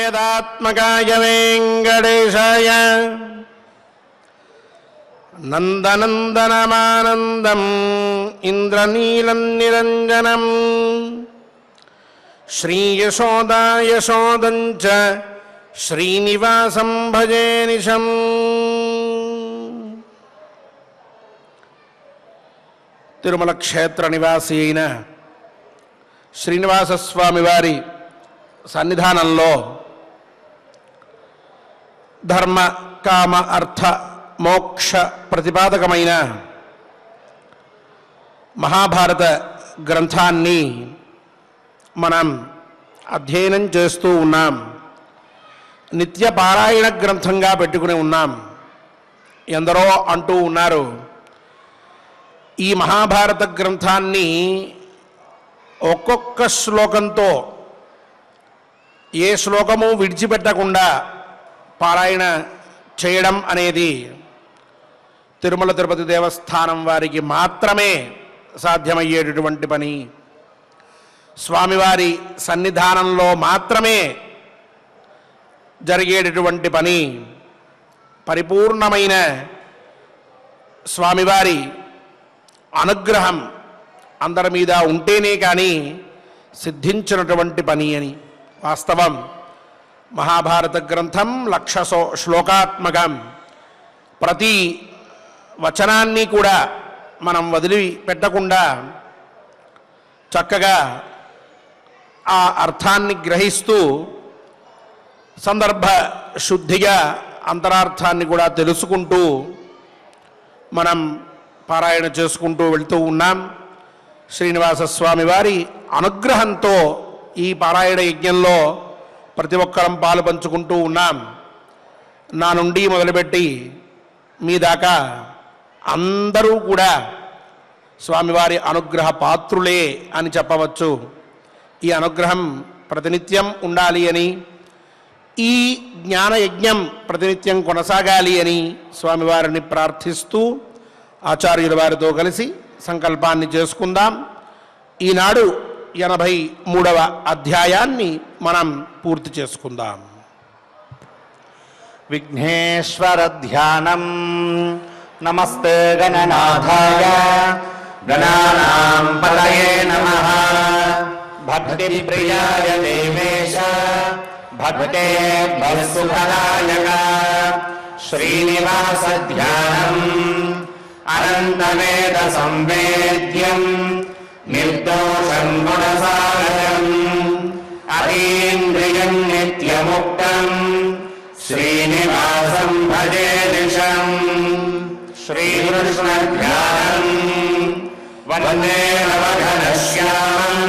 वेदात्मकाय वेङ्कटेशाय नन्दनन्दनमानन्दम् इन्द्रनीलनिरञ्जनम् श्रीयशोदायशोदं च श्रीनिवासं भजे निशम्। తిరుమల క్షేత్ర నివాసి అయిన శ్రీనివాస స్వామి వారి సన్నిధానంలో ధర్మ కామ అర్థ మోక్ష ప్రతిపాదకమైన మహాభారత గ్రంథాన్ని మనం అధ్యయనం చేస్తూ ఉన్నాం. నిత్య పారాయణ గ్రంథంగా పెట్టుకుని ఉన్నాం. ఎందరో అంటూ ఉన్నారు, ఈ మహాభారత గ్రంథాన్ని ఒక్కొక్క శ్లోకంతో ఏ శ్లోకము విడిచిపెట్టకుండా పారాయణ చేయడం అనేది తిరుమల తిరుపతి దేవస్థానం వారికి మాత్రమే సాధ్యమయ్యేటటువంటి పని. స్వామివారి సన్నిధానంలో మాత్రమే జరిగేటటువంటి పని. పరిపూర్ణమైన స్వామివారి అనుగ్రహం అందరి మీద ఉంటేనే కానీ సిద్ధించినటువంటి పని అని. వాస్తవం మహాభారత గ్రంథం 1,00,000 శ్లోకాత్మకం. ప్రతి వచనాన్ని కూడా మనం వదిలిపెట్టకుండా చక్కగా ఆ అర్థాన్ని గ్రహిస్తూ సందర్భ శుద్ధిగా అంతరార్థాన్ని కూడా తెలుసుకుంటూ మనం పారాయణ చేసుకుంటూ వెళ్తూ ఉన్నాం. శ్రీనివాస స్వామి వారి అనుగ్రహంతో ఈ పారాయణ యజ్ఞంలో ప్రతి ఒక్కరం పాలు పంచుకుంటూ ఉన్నాం. నా నుండి మొదలుపెట్టి మీ దాకా అందరూ కూడా స్వామివారి అనుగ్రహ పాత్రులే అని చెప్పవచ్చు. ఈ అనుగ్రహం ప్రతినిత్యం ఉండాలి అని, ఈ జ్ఞానయజ్ఞం ప్రతినిత్యం కొనసాగాలి అని స్వామివారిని ప్రార్థిస్తూ ఆచార్యుల వారితో కలిసి సంకల్పాన్ని చేసుకుందాం. ఈనాడు 83వ అధ్యాయాన్ని మనం పూర్తి చేసుకుందాం. విఘ్నేశ్వర ధ్యానం. నమస్తే గణనాథాయ గణానాం పతయే నమః. భక్తి ప్రియాయ దేవేశ భక్తేభ్యః సుఖదాయక. శ్రీనివాస ధ్యానం అనంతవేద సంవేద్యం నిర్దోషం గుణసాగరం. అతీంద్రియం నిత్యముక్తం శ్రీనివాసం భజే నిశం. శ్రీకృష్ణ ధ్యానం వందే నవఘనశ్యామం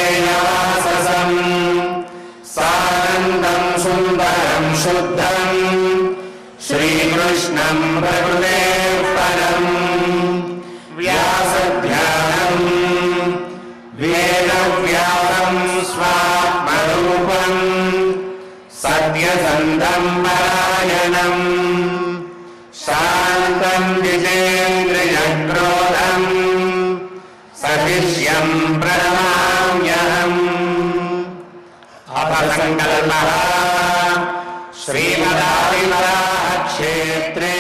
పీతకౌశేయవాససం. సానందం సుందరం శుద్ధం శ్రీకృష్ణం ప్రకృతే పరం. వ్యాసధ్యానం వేదవ్యాసం స్వాత్మరూపం సత్యసంధం పరాయణం. శాంతం జితేంద్రియక్రోధం సశిష్యం ప్రణమామ్యహం. అపసంకల్పః శ్రీమదాదివరాహక్షేత్రే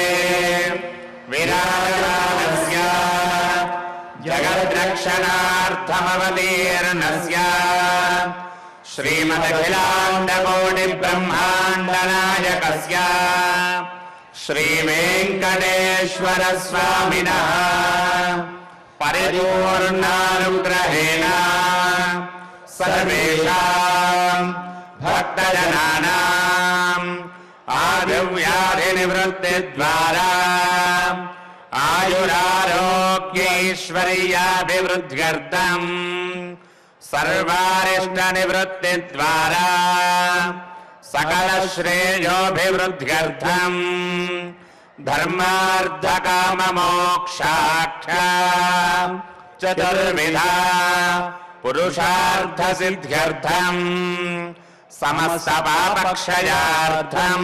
విరాజమానస్య జగద్రక్షణార్థమవతీర్ణస్య శ్రీమదఖిలాండకోటిబ్రహ్మాండనాయకస్య శ్రీవేంకటేశ్వర స్వామినః పరిపూర్ణానుగ్రహేణ సర్వేషాం భక్తజనానాం ఆదివ్యాధినివృత్తి ద్వారా ఆయురారోగ్యైశ్వర్యాభివృద్ధ్యర్థం సర్వారిష్టనివృత్తి ద్వారా సకల శ్రేయోభివృద్ధ్యర్థం ధర్మార్థకామమోక్షాఖ్య చతుర్విధా పురుషార్థ సిద్ధ్యర్థం సమస్త పాపక్షయార్థం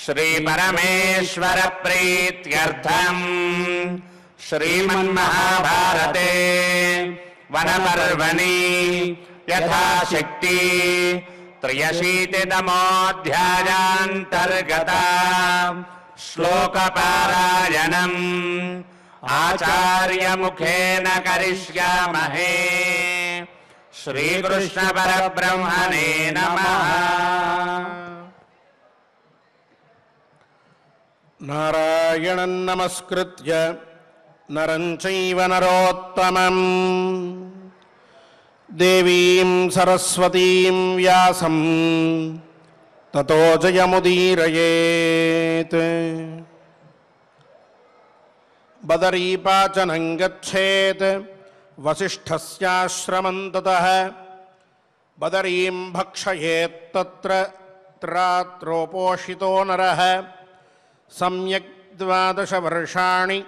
శ్రీ పరమేశ్వర ప్రీత్యర్థం శ్రీమన్మహాభారతే వనపర్వణి యథాశక్తి 83తమోऽధ్యాయాन्तర్గత శ్లోకపారాయణం ఆచార్యముఖేన కరిష్యామహే. శ్రీకృష్ణ పరబ్రహ్మణే నమః. నారాయణం నమస్కృత్య నరం చైవ నరోత్తమం దేవీం సరస్వతీం వ్యాసం తతో జయముదీరయేత్. బదరీపాచనం గచ్ఛేత్ వసిష్ఠస్యాశ్రమం తతః బదరీం భక్షయేత్ తత్ర త్రాత్రోపోషితో నరః సమ్యక్ 12 వర్షాణి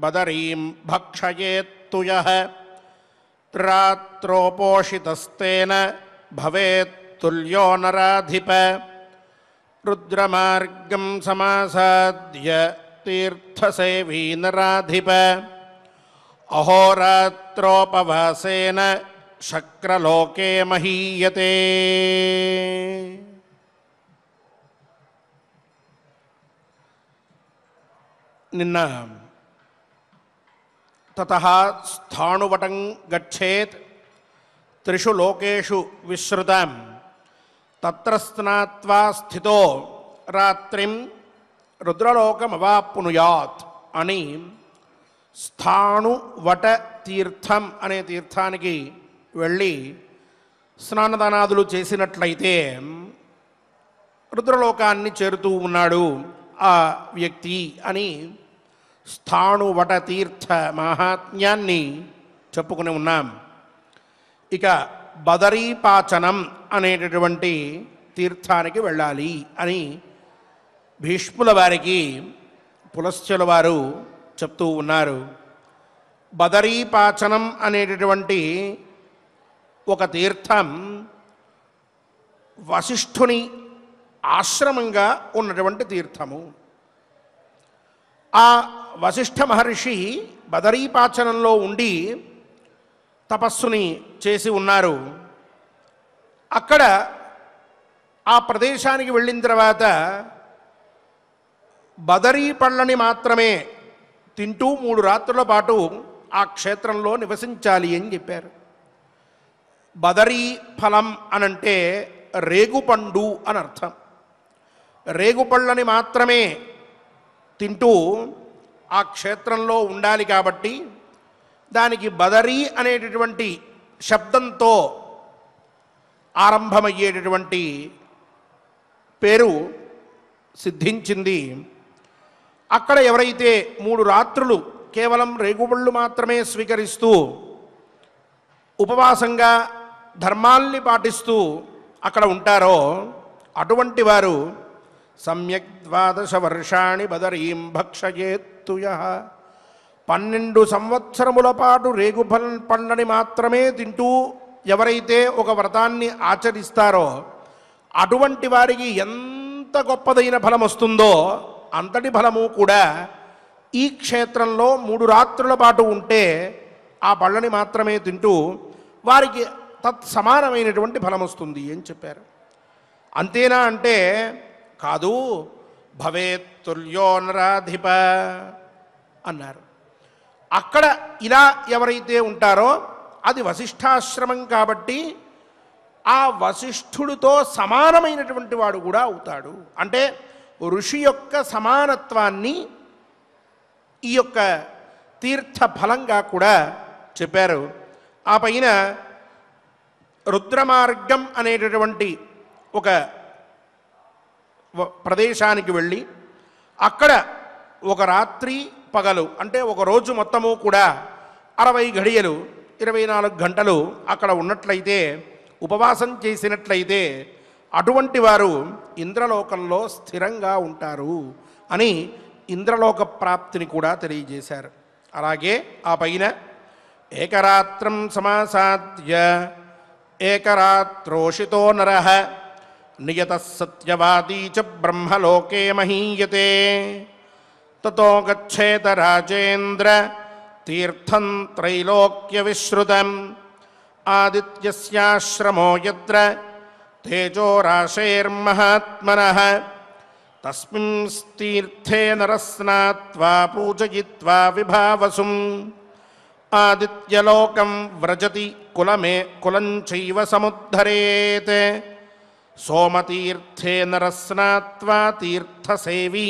బదరీం భక్షయేత్తు యః త్రాత్రోపోషితస్తేన భవేత్ తుల్యో నరాధిప. రుద్రమార్గం సమాసాద్య తీర్థసేవీ నరాధిప. అహోరాత్రోపవాసేన శక్రలోకే మహీయతే. నిన్న తతః స్థాణువటం గచ్ఛేత్ త్రిషు లోకేషు విశ్రుతం తత్ర స్నాత్వా స్థితో రాత్రిం రుద్రలోకమవాప్నుయాత్ అని స్థాణువట తీర్థం అనే తీర్థానికి వెళ్ళి స్నానదానాదులు చేసినట్లయితే రుద్రలోకాన్ని చేరుతూ ఉన్నాడు ఆ వ్యక్తి అని స్థాణువట తీర్థ మహాత్మ్యాన్ని చెప్పుకుని ఉన్నాం. ఇక బదరీపాచనం అనేటటువంటి తీర్థానికి వెళ్ళాలి అని భీష్ముల వారికి పులస్త్యుల వారు చెప్తూ ఉన్నారు. బదరీపాచనం అనేటటువంటి ఒక తీర్థం వశిష్ఠుని ఆశ్రమంగా ఉన్నటువంటి తీర్థము. ఆ వశిష్ఠ మహర్షి బదరీపాచనంలో ఉండి తపస్సుని చేసి ఉన్నారు. అక్కడ ఆ ప్రదేశానికి వెళ్ళిన తర్వాత బదరీ పళ్ళని మాత్రమే తింటూ 3 రాత్రుల పాటు ఆ క్షేత్రంలో నివసించాలి అని చెప్పారు. బదరీ ఫలం అనంటే రేగుపండు అని అర్థం. రేగుపళ్ళని మాత్రమే తింటూ ఆ క్షేత్రంలో ఉండాలి కాబట్టి దానికి బదరీ అనేటటువంటి శబ్దంతో ఆరంభమయ్యేటటువంటి పేరు సిద్ధించింది. అక్కడ ఎవరైతే 3 రాత్రులు కేవలం రేగుపళ్ళు మాత్రమే స్వీకరిస్తూ ఉపవాసంగా ధర్మాల్ని పాటిస్తూ అక్కడ ఉంటారో అటువంటి వారు సమ్యక్ 12 వర్షాణి బదరీం భక్షయేత్తు యః 12 సంవత్సరముల పాటు రేగు పండ్లని మాత్రమే తింటూ ఎవరైతే ఒక వ్రతాన్ని ఆచరిస్తారో అటువంటి వారికి ఎంత గొప్పదైన ఫలం వస్తుందో అంతటి ఫలము కూడా ఈ క్షేత్రంలో 3 రాత్రుల పాటు ఉంటే ఆ పళ్ళని మాత్రమే తింటూ వారికి తత్సమానమైనటువంటి ఫలం వస్తుంది అని చెప్పారు. అంతేనా అంటే కాదు, భవేత్ తుల్యో నరాధిప అన్నారు. అక్కడ ఇలా ఎవరైతే ఉంటారో అది వశిష్ఠాశ్రమం కాబట్టి ఆ వశిష్ఠుడితో సమానమైనటువంటి వాడు కూడా అవుతాడు. అంటే ఋషి యొక్క సమానత్వాన్ని ఈ యొక్క తీర్థ ఫలంగా కూడా చెప్పారు. ఆ పైన రుద్రమార్గం అనేటటువంటి ఒక ప్రదేశానికి వెళ్ళి అక్కడ ఒక రాత్రి పగలు అంటే ఒక రోజు మొత్తము కూడా 60 గడియలు 24 గంటలు అక్కడ ఉన్నట్లయితే ఉపవాసం చేసినట్లయితే అటువంటి వారు ఇంద్రలోకంలో స్థిరంగా ఉంటారు అని ఇంద్రలోక ప్రాప్తిని కూడా తెలియజేశారు. అలాగే ఆ పైన ఏకరాత్రం సమాసాద్య ఏకరాత్రోషితో నరః నియతః సత్యవాదీ చ బ్రహ్మలోకే మహీయతే తతో గచ్ఛేత రాజేంద్ర తీర్థం త్రైలోక్య విశ్రుతం ఆదిత్యస్యాశ్రమో యత్ర తేజో రాశేర్మహాత్మనః తస్మిన్ తీర్థే నరః స్నాత్వా పూజయిత్వా విభావసుం ఆదిత్యలోకం వ్రజతి కులం చైవ సముద్ధరేత్ సోమతీర్థే నరః స్నాత్వా తీర్థసేవీ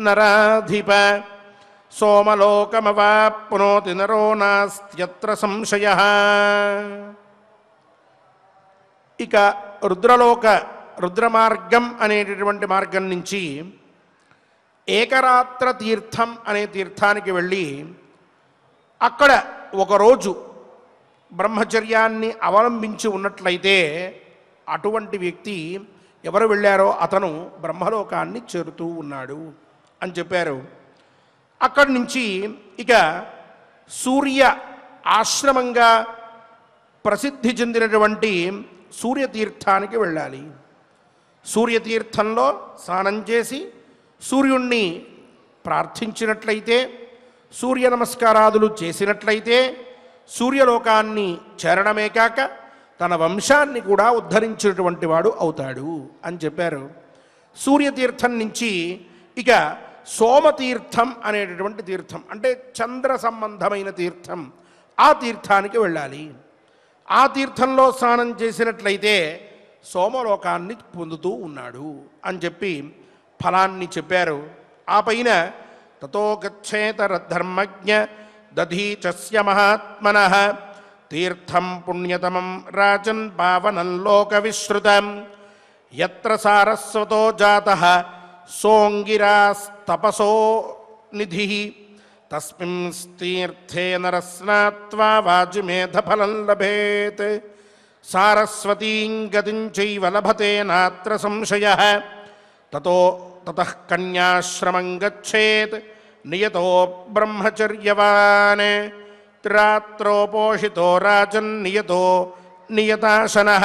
నరాధిప సోమలోకమవాప్నోతి నరో నాస్త్యత్ర సంశయః. ఇక రుద్రమార్గం అనేటటువంటి మార్గం నుంచి ఏకరాత్ర తీర్థం అనే తీర్థానికి వెళ్ళి అక్కడ ఒకరోజు బ్రహ్మచర్యాన్ని అవలంబించి ఉన్నట్లయితే అటువంటి వ్యక్తి ఎవరు వెళ్ళారో అతను బ్రహ్మలోకాన్ని చేరుతూ ఉన్నాడు అని చెప్పారు. అక్కడి నుంచి ఇక సూర్య ఆశ్రమంగా ప్రసిద్ధి చెందినటువంటి సూర్యతీర్థానికి వెళ్ళాలి. సూర్యతీర్థంలో స్నానం చేసి సూర్యుణ్ణి ప్రార్థించినట్లయితే, సూర్య నమస్కారాదులు చేసినట్లయితే సూర్యలోకాన్ని చేరడమే కాక తన వంశాన్ని కూడా ఉద్ధరించినటువంటి వాడు అవుతాడు అని చెప్పారు. సూర్యతీర్థం నుంచి ఇక సోమతీర్థం అనేటటువంటి తీర్థం, అంటే చంద్ర సంబంధమైన తీర్థం, ఆ తీర్థానికి వెళ్ళాలి. ఆ తీర్థంలో స్నానం చేసినట్లయితే సోమలోకాన్ని పొందుతూ ఉన్నాడు అని చెప్పి ఫలాన్ని చెప్పారు. ఆ పైన తతో గచ్చేతర ధర్మజ్ఞ దధీచస్య మహాత్మనః తీర్థం పుణ్యతమం రాజన్ పావనం లోక విశ్రుతం యత్ర సారస్వతో జాతః సోంగిరాస్తపసో నిధిః తస్మిన్ తీర్థే నరః స్నాత్వా వాజిమేధఫలం లభేత్ సారస్వతీం గతిం చైవ లభతే నాత్ర సంశయః. తతః కన్యాశ్రమం గచ్చేత్ నియతో బ్రహ్మచర్యవాన్ త్రాత్రోపోషితో రాజన్ నియతో నియతాశనః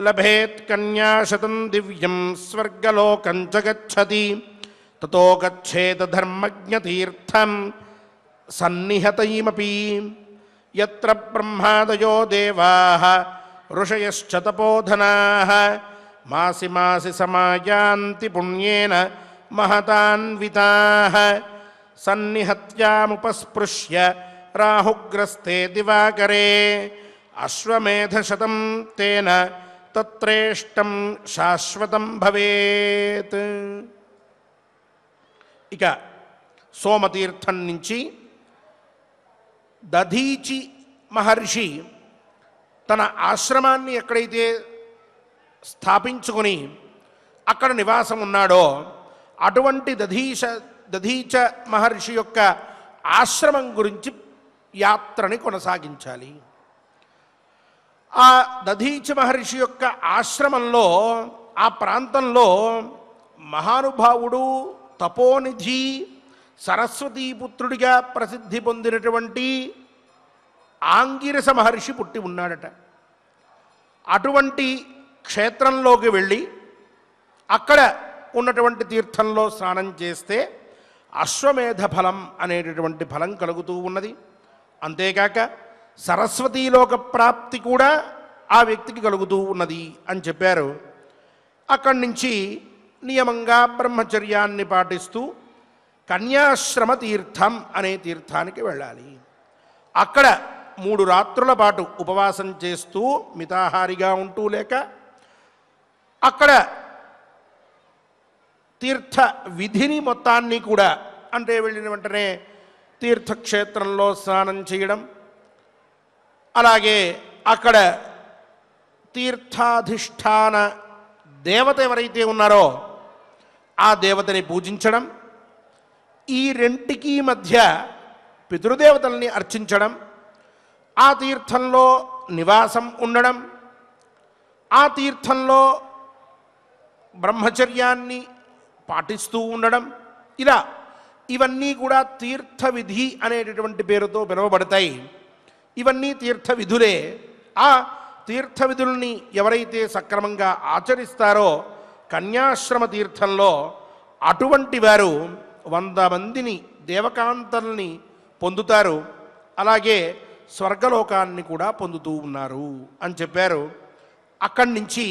లభేత్ కన్యాశతం దివ్యం స్వర్గలోకం చ గచ్చతి. తతో గచ్చేత్ ధర్మజ్ఞతీర్థం సన్నిహతైమపి యత్ర బ్రహ్మాదయో దేవాః ఋషయశ్చ తపోధనాః మాసి మాసి సమాయాంతి పుణ్యేన మహతాన్వితాః సన్నిహత్యాముపస్పృశ్య రాహుగ్రస్తే దివాకరే అశ్వమేధశతం తేన తత్రేష్టం శాశ్వతం భవేత్. ఇక సోమతీర్థం నుంచి దధీచి మహర్షి తన ఆశ్రమాన్ని ఎక్కడైతే స్థాపించుకొని అక్కడ నివాసం ఉన్నాడో అటువంటి దధీచ మహర్షి యొక్క ఆశ్రమం గురించి యాత్రని కొనసాగించాలి. ఆ దధీచ మహర్షి యొక్క ఆశ్రమంలో, ఆ ప్రాంతంలో మహానుభావుడు తపోనిధి సరస్వతీపుత్రుడిగా ప్రసిద్ధి పొందినటువంటి ఆంగిరస మహర్షి పుట్టి ఉన్నాడట. అటువంటి క్షేత్రంలోకి వెళ్ళి అక్కడ ఉన్నటువంటి తీర్థంలో స్నానం చేస్తే అశ్వమేధ ఫలం అనేటటువంటి ఫలం కలుగుతూ ఉన్నది. అంతేకాక సరస్వతీలోక ప్రాప్తి కూడా ఆ వ్యక్తికి కలుగుతూ ఉన్నది అని చెప్పారు. అక్కడి నుంచి నియమంగా బ్రహ్మచర్యాన్ని పాటిస్తూ కన్యాశ్రమ తీర్థం అనే తీర్థానికి వెళ్ళాలి. అక్కడ 3 రాత్రుల పాటు ఉపవాసం చేస్తూ మితాహారిగా ఉంటూ లేక అక్కడ తీర్థ విధిని మొత్తాన్ని కూడా, అంటే వెళ్ళిన వెంటనే తీర్థక్షేత్రంలో స్నానం చేయడం, అలాగే అక్కడ తీర్థాధిష్టాన దేవత ఎవరైతే ఉన్నారో ఆ దేవతని పూజించడం, ఈ రెంటికి మధ్య పితృదేవతల్ని అర్చించడం, ఆ తీర్థంలో నివాసం ఉండడం, ఆ తీర్థంలో బ్రహ్మచర్యాన్ని పాటిస్తూ ఉండడం, ఇవన్నీ కూడా తీర్థ విధి అనేటటువంటి పేరుతో పిలువబడతాయి. ఇవన్నీ తీర్థ విధులే. ఆ తీర్థ విధుల్ని ఎవరైతే సక్రమంగా ఆచరిస్తారో కన్యాశ్రమ తీర్థంలో అటువంటి వారు 100 మందిని దేవకాంతల్ని పొందుతారు. అలాగే స్వర్గలోకాన్ని కూడా పొందుతూ ఉన్నారు అని చెప్పారు. అక్కడి నుంచి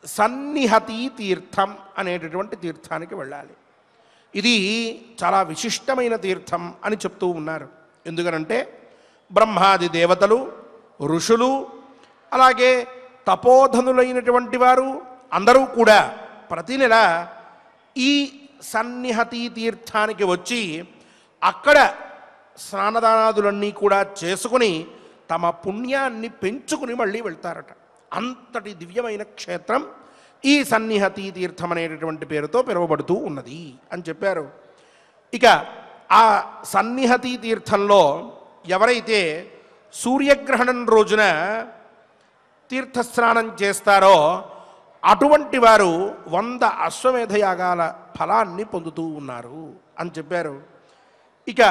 సన్నిహతి తీర్థం అనేటటువంటి తీర్థానికి వెళ్ళాలి. ఇది చాలా విశిష్టమైన తీర్థం అని చెప్తూ ఉన్నారు. ఎందుకనంటే బ్రహ్మాది దేవతలు, ఋషులు, అలాగే తపోధనులైనటువంటి వారు అందరూ కూడా ప్రతి నెల ఈ సన్నిహతి తీర్థానికి వచ్చి అక్కడ స్నానదానాదులన్నీ కూడా చేసుకుని తమ పుణ్యాన్ని పెంచుకుని మళ్ళీ వెళ్తారట. అంతటి దివ్యమైన క్షేత్రం ఈ సన్నిహతి తీర్థం అనేటటువంటి పేరుతో పిలువబడుతూ ఉన్నది అని చెప్పారు. ఇక ఆ సన్నిహతి తీర్థంలో ఎవరైతే సూర్యగ్రహణం రోజున తీర్థస్నానం చేస్తారో అటువంటి వారు 100 అశ్వమేధ యాగాల ఫలాన్ని పొందుతూ ఉన్నారు అని చెప్పారు. ఇక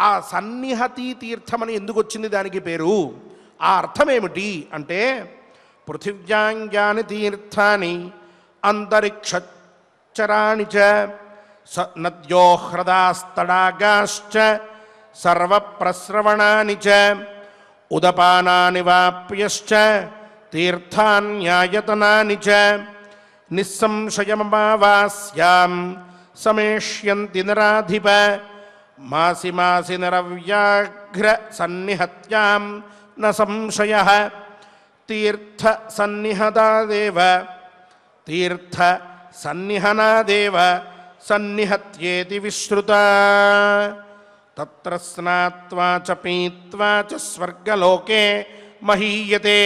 ఆ సన్నిహతి తీర్థమని ఎందుకు వచ్చింది దానికి పేరు, ఆ అర్థం ఏమిటి అంటే పృథివ్యాంగాని తీర్థాని అంతరిక్షరాణి చ నద్యో హ్రదాస్తడాగాశ్చ సర్వప్రస్రవణాని చ ఉదపానాని వాప్యశ్చ తీర్థాన్యాయతనాని చ నిస్సంశయమమావాస్యాం సమేష్యంతి నరాధిప మాసి మాసి నరవ్యాఘ్ర సన్నిహత్యాం న సంశయః తీర్థ సన్నిహతాదేవ తీర్థ సన్నిహనాదేవ సన్నిహత్యేతి విశ్రుతా తత్ర స్నాత్వా చ పీత్వా చ స్వర్గలోకే మహీయతే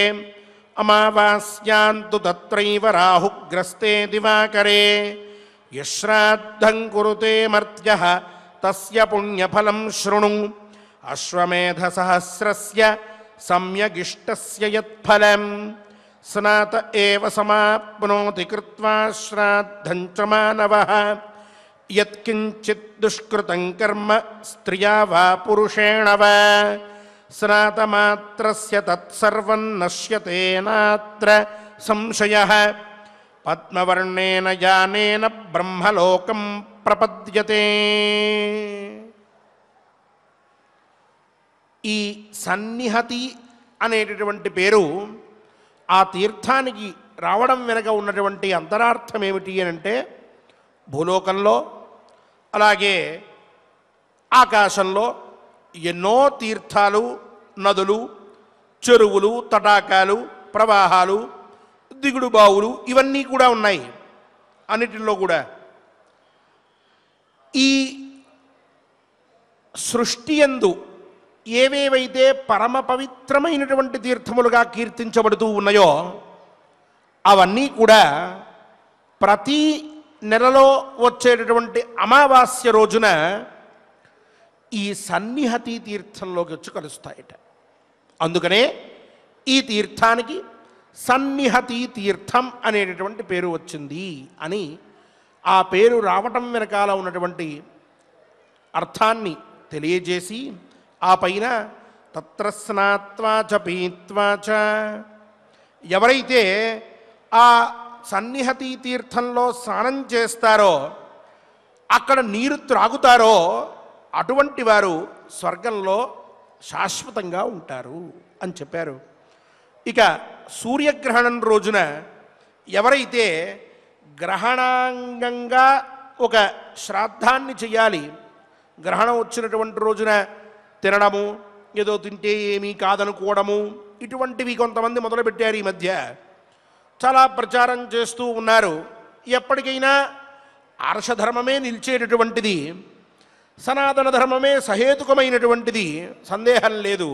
అమావాస్యాంతు తత్రైవ రాహుగ్రస్తే దివాకరే యశ్రాద్ధం కురుతే మర్త్యః తస్య పుణ్యఫలం శృణు అశ్వమేధ సహస్రస్య సమ్యగిష్టస్య యత్ఫలం స్నాత ఏవ సమాప్నోతి కృత్వా శ్రాద్ధం చ మానవః యత్కించిత్ దుష్కృతం కర్మ స్త్రియా వా పురుషేణ వా స్నాతమాత్రస్య తత్సర్వం నశ్యతే నాత్ర సంశయః పద్మవర్ణేన యానేన బ్రహ్మలోకం ప్రపద్యతే. ఈ సన్నిహతి అనేటటువంటి పేరు ఆ తీర్థానికి రావడం వెనక ఉన్నటువంటి అంతరార్థం ఏమిటి అని అంటే భూలోకంలో అలాగే ఆకాశంలో ఎన్నో తీర్థాలు, నదులు, చెరువులు, తటాకాలు, ప్రవాహాలు, దిగుడు బావులు ఇవన్నీ కూడా ఉన్నాయి. అన్నిటిలో కూడా ఈ సృష్టి యందు ఏవేవైతే పరమ పవిత్రమైనటువంటి తీర్థములుగా కీర్తించబడుతూ ఉన్నాయో అవన్నీ కూడా ప్రతి నెలలో వచ్చేటటువంటి అమావాస్య రోజున ఈ సన్నిహతి తీర్థంలోకి వచ్చి కలుస్తాయట. అందుకనే ఈ తీర్థానికి సన్నిహతి తీర్థం అనేటటువంటి పేరు వచ్చింది అని ఆ పేరు రావటం వెనకాల ఉన్నటువంటి అర్థాన్ని తెలియజేసి ఆ పైన తత్ర స్నాత్వా చ పీత్వా చ ఎవరైతే ఆ సన్నిహతి తీర్థంలో స్నానం చేస్తారో అక్కడ నీరు త్రాగుతారో అటువంటి వారు స్వర్గంలో శాశ్వతంగా ఉంటారు అని చెప్పారు. ఇక సూర్యగ్రహణం రోజున ఎవరైతే గ్రహణాంగంగా ఒక శ్రాద్ధాన్ని చేయాలి, గ్రహణం వచ్చినటువంటి రోజున తినడము, ఏదో తింటే ఏమీ కాదనుకోవడము, ఇటువంటివి కొంతమంది మొదలుపెట్టారు. ఈ మధ్య చాలా ప్రచారం చేస్తూ ఉన్నారు. ఎప్పటికైనా ఆర్షధర్మమే నిలిచేటటువంటిది, సనాతన ధర్మమే సహేతుకమైనటువంటిది, సందేహం లేదు.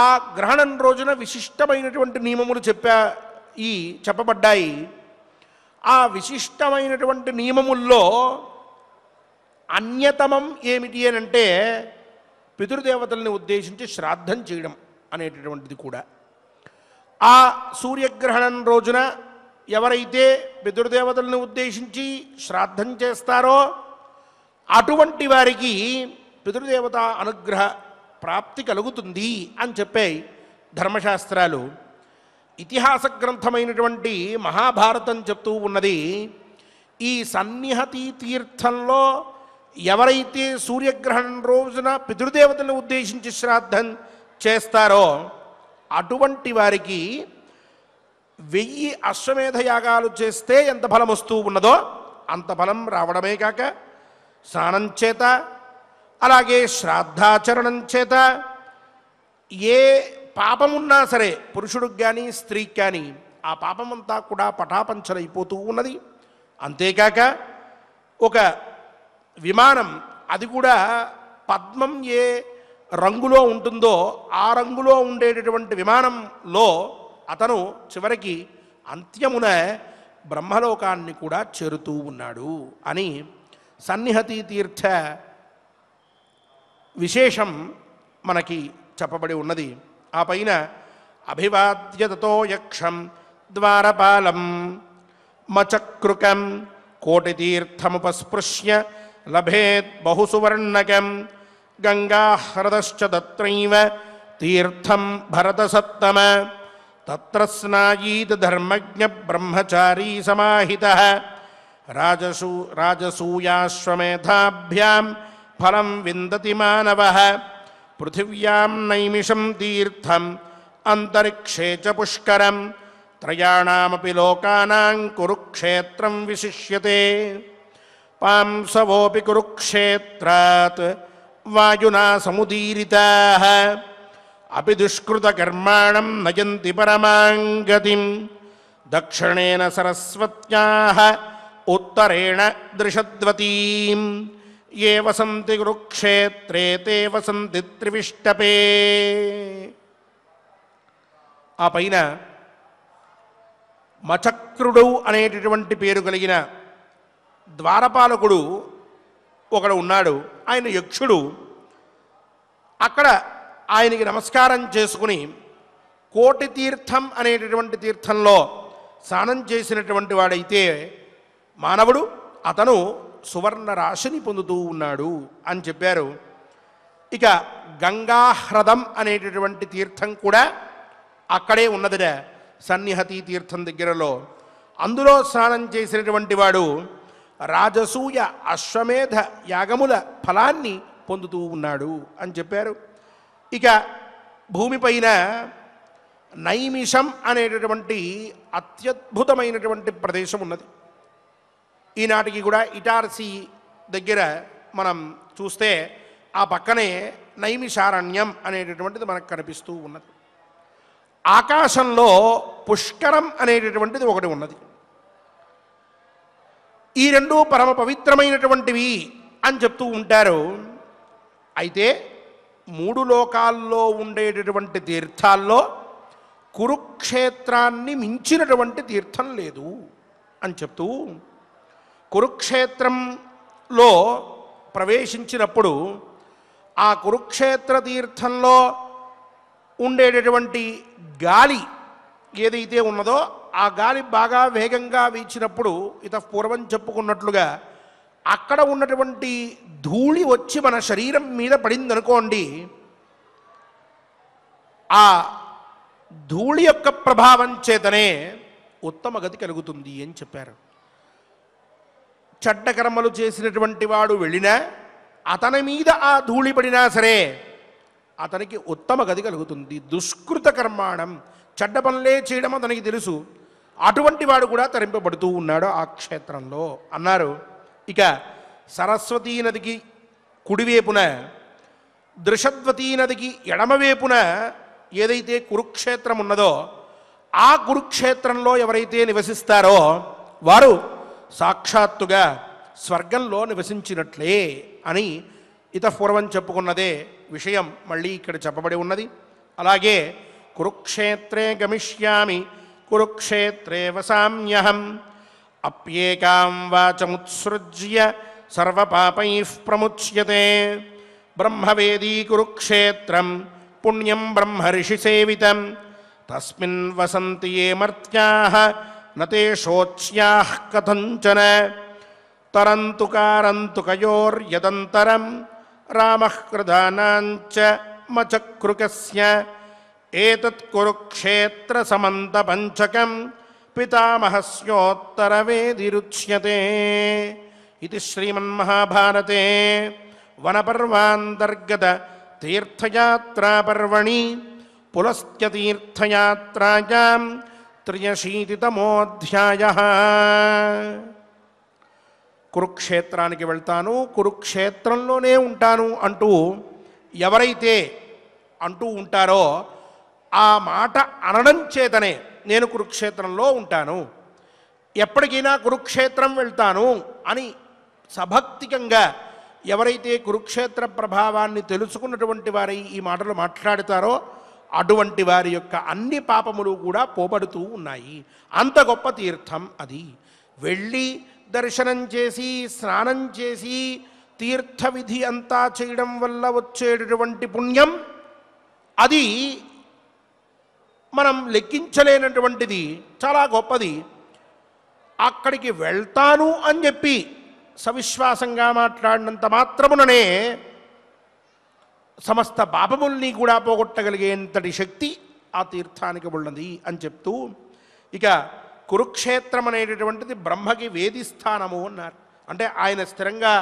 ఆ గ్రహణం రోజున విశిష్టమైనటువంటి నియమములు చెప్పబడ్డాయి. ఆ విశిష్టమైనటువంటి నియమముల్లో అన్యతమం ఏమిటి అని అంటే పితృదేవతల్ని ఉద్దేశించి శ్రాద్ధం చేయడం అనేటటువంటిది కూడా. ఆ సూర్యగ్రహణం రోజున ఎవరైతే పితృదేవతలను ఉద్దేశించి శ్రాద్ధం చేస్తారో అటువంటి వారికి పితృదేవత అనుగ్రహ ప్రాప్తి కలుగుతుంది అని చెప్పాయి ధర్మశాస్త్రాలు. ఇతిహాస గ్రంథమైనటువంటి మహాభారతం చెప్తూ ఉన్నది, ఈ సన్నిహతి తీర్థంలో ఎవరైతే సూర్యగ్రహణం రోజున పితృదేవతలను ఉద్దేశించి శ్రాద్ధం చేస్తారో అటువంటి వారికి 1000 అశ్వమేధ యాగాలు చేస్తే ఎంత ఫలం వస్తూ ఉన్నదో అంత ఫలం రావడమే కాక స్నానం చేత అలాగే శ్రాద్ధాచరణం చేత ఏ పాపమున్నా సరే పురుషుడికి కానీ స్త్రీకి కానీ ఆ పాపమంతా కూడా పటాపంచలైపోతూ ఉన్నది. అంతేకాక ఒక విమానం అది కూడా పద్మం ఏ రంగులో ఉంటుందో ఆ రంగులో ఉండేటటువంటి విమానంలో అతను చివరికి అంత్యమున బ్రహ్మలోకాన్ని కూడా చేరుతూ ఉన్నాడు అని సన్నిహతి తీర్థ విశేషం మనకి చెప్పబడి ఉన్నది. ఆ పైన అభివాద్య తతో యక్షం ద్వారపాలం మచక్రుకం కోటితీర్థముపస్పృశ్య లభేత్ బహుసువర్ణకం గంగాహ్రదశ్చ తత్రైవ తీర్థం భరతసత్తమ తత్ర స్నాయీత్ ధర్మజ్ఞ బ్రహ్మచారీ సమాహితః రాజసూయాశ్వమేధాభ్యాం ఫలం విందతి మానవః పృథివ్యాం నైమిషం తీర్థం అంతరిక్షే చ పుష్కరం త్రయాణామపి లోకానాం కురుక్షేత్రం విశిష్యతే పాంసవోపి కురుక్షేత్రాత్ వాయునా సముదీరితాః అపి దుష్కృతకర్మాణం నయంతి పరమాం గతిం దక్షిణేన సరస్వత్యాః ఉత్తరేణ దృషద్వతీం ఏ వసంతి కురుక్షేత్రే తే వసంతి త్రివిష్టపే. ఆ పైన మచక్రుడు అనేటటువంటి పేరు కలిగిన ద్వారపాలకుడు ఒకడు ఉన్నాడు. ఆయన యక్షుడు. అక్కడ ఆయనకి నమస్కారం చేసుకుని కోటి తీర్థం అనేటటువంటి తీర్థంలో స్నానం చేసినటువంటి వాడైతే మానవుడు అతను సువర్ణ రాశిని పొందుతూ ఉన్నాడు అని చెప్పారు. ఇక గంగాహ్రదం అనేటటువంటి తీర్థం కూడా అక్కడే ఉన్నదిట, సన్నిహతి తీర్థం దగ్గరలో. అందులో స్నానం చేసినటువంటి వాడు రాజసూయ అశ్వమేధ యాగముల ఫలాన్ని పొందుతూ ఉన్నాడు అని చెప్పారు. ఇక భూమిపైన నైమిషం అనేటటువంటి అత్యద్భుతమైనటువంటి ప్రదేశం ఉన్నది. ఈనాటికి కూడా ఇటార్సీ దగ్గర మనం చూస్తే ఆ పక్కనే నైమిషారణ్యం అనేటటువంటిది మనకు కనిపిస్తూ ఉన్నది. ఆకాశంలో పుష్కరం అనేటటువంటిది ఒకటి ఉన్నది. ఈ రెండు పరమ పవిత్రమైనటువంటివి అని చెప్తూ ఉంటారు. అయితే 3 లోకాల్లో ఉండేటటువంటి తీర్థాల్లో కురుక్షేత్రాన్ని మించినటువంటి తీర్థం లేదు అని చెప్తూ కురుక్షేత్రంలో ప్రవేశించినప్పుడు ఆ కురుక్షేత్ర తీర్థంలో ఉండేటటువంటి గాలి ఏదైతే ఉన్నదో ఆ గాలి బాగా వేగంగా వీచినప్పుడు పూర్వం చెప్పుకున్నట్లుగా అక్కడ ఉన్నటువంటి ధూళి వచ్చి మన శరీరం మీద పడిందనుకోండి, ఆ ధూళి యొక్క ప్రభావం చేతనే ఉత్తమ గతి కలుగుతుంది అని చెప్పారు. చెడ్డ కర్మలు చేసినటువంటి వాడు వెళ్ళినా అతని మీద ఆ ధూళి పడినా సరే అతనికి ఉత్తమ గతి కలుగుతుంది. దుష్కృత కర్మాణం, చెడ్డ పనులే చేయడం అతనికి తెలుసు. అటువంటి వాడు కూడా తరింపబడుతూ ఉన్నాడు ఆ క్షేత్రంలో అన్నారు. ఇక సరస్వతీ నదికి కుడివేపున, దృషద్వతీ నదికి ఎడమవేపున ఏదైతే కురుక్షేత్రం ఉన్నదో ఆ కురుక్షేత్రంలో ఎవరైతే నివసిస్తారో వారు సాక్షాత్తుగా స్వర్గంలో నివసించినట్లే అని పూర్వం చెప్పుకున్నదే విషయం మళ్ళీ ఇక్కడ చెప్పబడి ఉన్నది. అలాగే కురుక్షేత్రే గమిష్యామి కురుక్షేత్రే వసామ్యహం అప్యేకాం వాచముత్సృజ్య సర్వపాపైః ప్రముచ్యతే బ్రహ్మవేదీ కురుక్షేత్రం పుణ్యం బ్రహ్మర్షి సేవితం తస్మిన్ వసంతి ఏ మర్త్యాః నతే శోచ్యాః కథంచన తరంతు కారంతు కయోర్యదంతరం రామః కృధానాంచ మచక్రుకస్య ఏతత్ కురుక్షేత్ర సమంత పంచకం పితామహస్యోత్తరవేదిరుచ్యతే. ఇది శ్రీమన్మహాభారతే వనపర్వాంతర్గత తీర్థయాత్రాపర్వణి పులస్త్యతీర్థయాత్రాయాం 83తమోऽధ్యాయః. కురుక్షేత్రానికి వెళ్తాను, కురుక్షేత్రంలోనే ఉంటాను అంటూ ఎవరైతే అంటూ ఉంటారో ఆ మాట అనడం చేతనే నేను కురుక్షేత్రంలో ఉంటాను, ఎప్పటికైనా కురుక్షేత్రం వెళ్తాను అని సభక్తికంగా ఎవరైతే కురుక్షేత్ర ప్రభావాన్ని తెలుసుకున్నటువంటి వారై ఈ మాటలు మాట్లాడతారో అటువంటి వారి యొక్క అన్ని పాపములు కూడా పోబడుతూ ఉన్నాయి. అంత గొప్ప తీర్థం అది. వెళ్ళి దర్శనం చేసి స్నానం చేసి తీర్థ విధి అంతా చేయడం వల్ల వచ్చేటటువంటి పుణ్యం అది మనం లెక్కించలేనటువంటిది, చాలా గొప్పది. అక్కడికి వెళ్తాను అని చెప్పి సవిశ్వాసంగా మాట్లాడినంత మాత్రముననే సమస్త పాపముల్ని కూడా పోగొట్టగలిగేంతటి శక్తి ఆ తీర్థానికి ఉన్నది అని చెప్తూ, ఇక కురుక్షేత్రం అనేటటువంటిది బ్రహ్మకి వేది స్థానము అన్నారు. అంటే ఆయన స్థిరంగా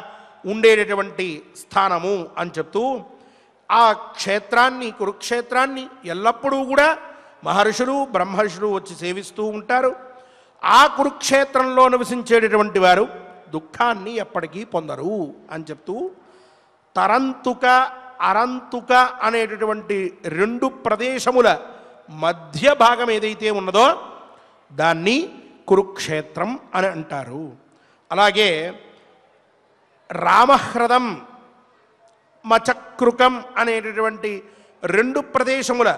ఉండేటటువంటి స్థానము అని చెప్తూ ఆ క్షేత్రాన్ని కురుక్షేత్రాన్ని ఎల్లప్పుడూ కూడా మహర్షులు బ్రహ్మర్షులు వచ్చి సేవిస్తూ ఉంటారు. ఆ కురుక్షేత్రంలో నివసించేటటువంటి వారు దుఃఖాన్ని ఎప్పటికీ పొందరు అని చెప్తూ తరంతుక అరంతుక అనేటటువంటి రెండు ప్రదేశముల మధ్య భాగం ఏదైతే ఉన్నదో దాన్ని కురుక్షేత్రం అని అంటారు. అలాగే రామహ్రదం మచక్రుకం అనేటటువంటి రెండు ప్రదేశముల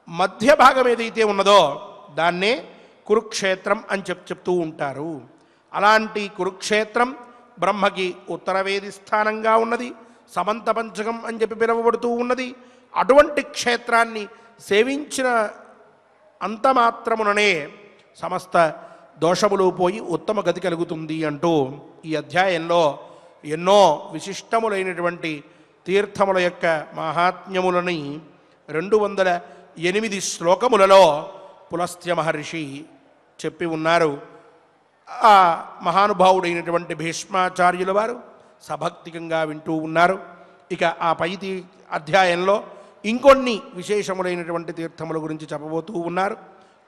మధ్య భాగం ఏదైతే ఉన్నదో దాన్నే కురుక్షేత్రం అని చెప్తూ ఉంటారు. అలాంటి కురుక్షేత్రం బ్రహ్మకి ఉత్తరవేది స్థానంగా ఉన్నది, సమంత పంచకం అని చెప్పి పిలువబడుతూ ఉన్నది. అటువంటి క్షేత్రాన్ని సేవించిన అంత మాత్రముననే సమస్త దోషములు పోయి ఉత్తమ గతి కలుగుతుంది అంటూ ఈ అధ్యాయంలో ఎన్నో విశిష్టములైనటువంటి తీర్థముల యొక్క మహాత్మ్యములని 208 శ్లోకములలో పులస్త్య మహర్షి చెప్పి ఉన్నారు. ఆ మహానుభావుడైనటువంటి భీష్మాచార్యుల వారు సభక్తికంగా వింటూ ఉన్నారు. ఇక ఆ పై అధ్యాయంలో ఇంకొన్ని విశేషములైనటువంటి తీర్థముల గురించి చెప్పబోతూ ఉన్నారు.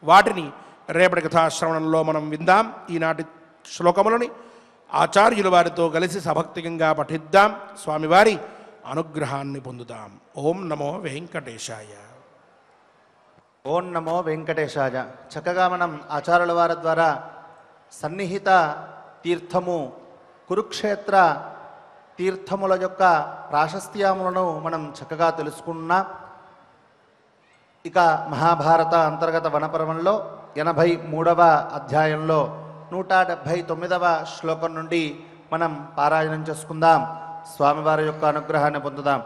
వాటిని రేపటి కథాశ్రవణంలో మనం విందాం. ఈనాటి శ్లోకములని ఆచార్యుల వారితో కలిసి సభక్తికంగా పఠిద్దాం, స్వామివారి అనుగ్రహాన్ని పొందుదాం. ఓం నమో వెంకటేశాయ. ఓం నమో వెంకటేశాయ. చక్కగా మనం ఆచార్యుల వారి ద్వారా సన్నిహిత తీర్థము కురుక్షేత్ర తీర్థముల యొక్క ప్రాశస్త్యములను మనం చక్కగా తెలుసుకున్నాం. ఇక మహాభారత అంతర్గత వనపర్వంలో 83వ అధ్యాయంలో 179వ శ్లోకం నుండి మనం పారాయణం చేసుకుందాం. స్వామివారి యొక్క అనుగ్రహాన్ని పొందుదాం.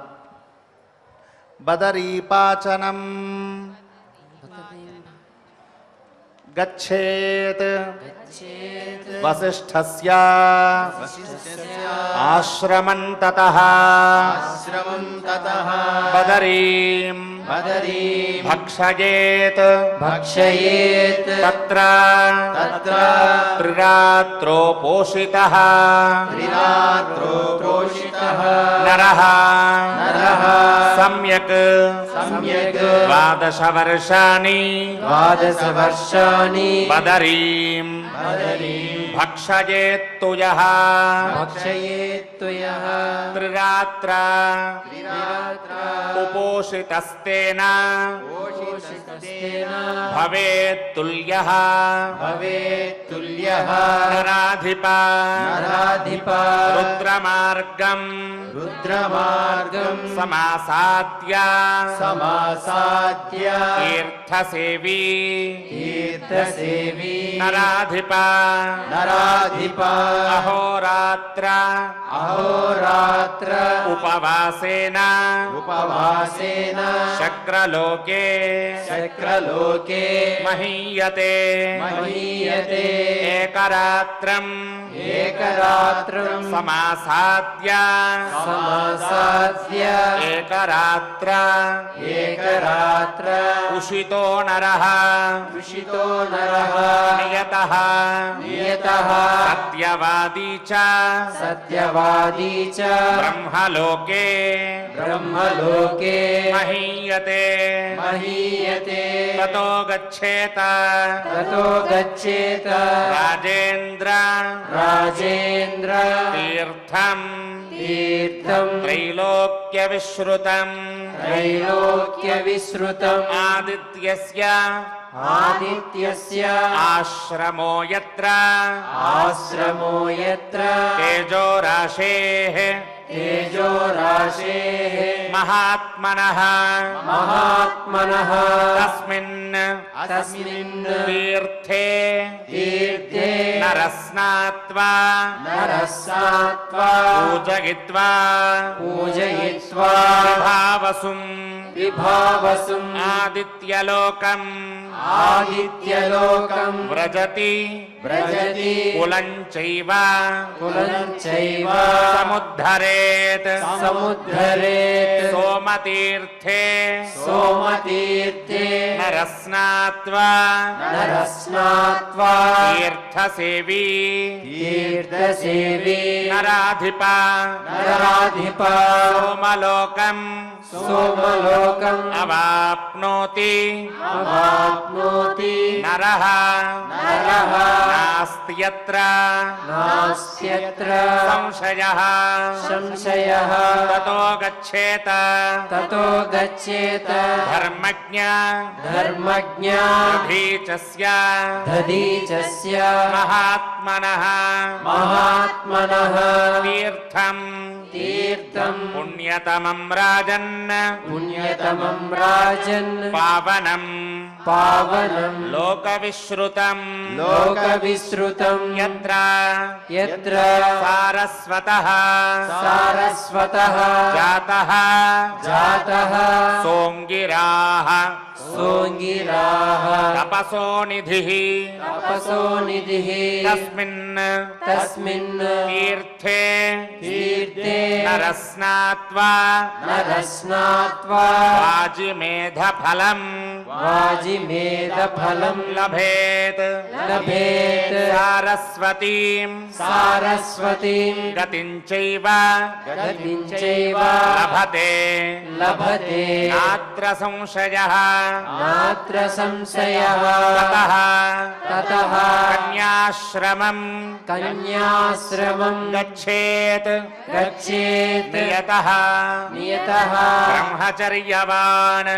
బదరీపాచనం గచ్చేత్ వసిష్ఠస్య ఆశ్రమం తతః బదరీం భక్షయేత్ తత్ర త్రిరాత్రో పోషితః నరః సమ్యక్ 12 వర్షాణి బదరీం భక్షయేత్తు యః త్రిరాత్ర ఉపోషితస్తేన భవేత్ తుల్యః నరాధిప రుద్రమార్గం సమాసాద్య తీర్థసేవీ నరాధిప అహోరాత్ర ఉపవాసేన शक्रलोके शक्रलोके महीयते महीयते एकरात्रम् एकरात्रं समासाद्य समासाद्य एकरात्र उषितो नरः उषितो नरः नियतः नियतः सत्यवादी च सत्यवादी च ब्रह्मलोके ब्रह्मलोके महीयते महीयते ततो गच्छेत ततो गच्छेत राजेन्द्र राजेन्द्र तीर्थम् तीर्थं त्रैलोक्यविश्रुतम् त्रैलोक्यविश्रुतम् आदित्यस्य आदित्यस्य आश्रमो यत्र आश्रमो यत्र तेजोराशेः तेजोराशेः महात्मनः महात्मनः तस्मिन् तीर्थे तीर्थे नरः स्नात्वा नरः स्नात्वा पूजयित्वा विभावसुम् आदित्यलोकम् व्रजति कुलञ्चैव समुद्धरेत् सोमतीर्थे नरः स्नात्वा तीर्थसेवी नराधिपा सोमलोकम् अवाप्नोति नरः नास्त्यत्र संशयः ततो गच्छेत धर्मज्ञ दधीचस्य महात्मनः तीर्थम् पुण्यतमं राजन् पावनम् लोकविश्रुतम् यत्र सारस्वतः जातः सोङ्गिराः तपसो निधिः तस्मिन् तीर्थे नरः स्नात्वा वाजिमेधफलम् लभेत् सारस्वतीं गतिं चैव लभते नात्र संशयः ततः कन्याश्रमम् गच्छेत् नियतः ब्रह्मचर्यवान्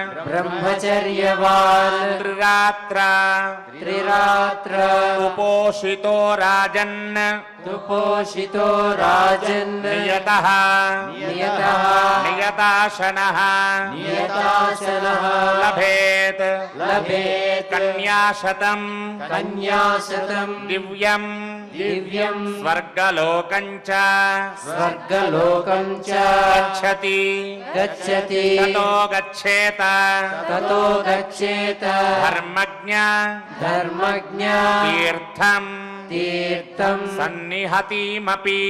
त्रिरात्र उपोषितो राजन् नियतः नियताशनः लभेत् कन्याशतम् दिव्यम् स्वर्गलोकम् च गच्छति ततो गच्छेत धर्मज्ञ तीर्थम् सन्निहतिमपि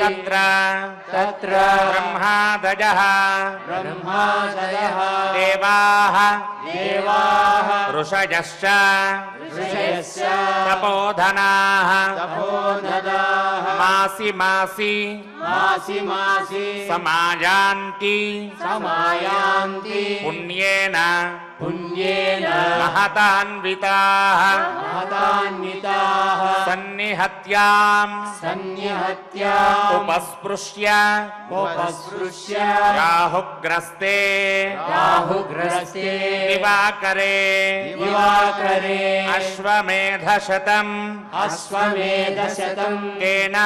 तत्र ब्रह्मादयः देवाः ऋषयश्च तपोधनाः मासि समायान्ति पुण्येन महतान्विताः सन्निहत्याम् उपस्पृश्य राहुग्रस्ते दिवाकरे अश्वमेधशतम् तेन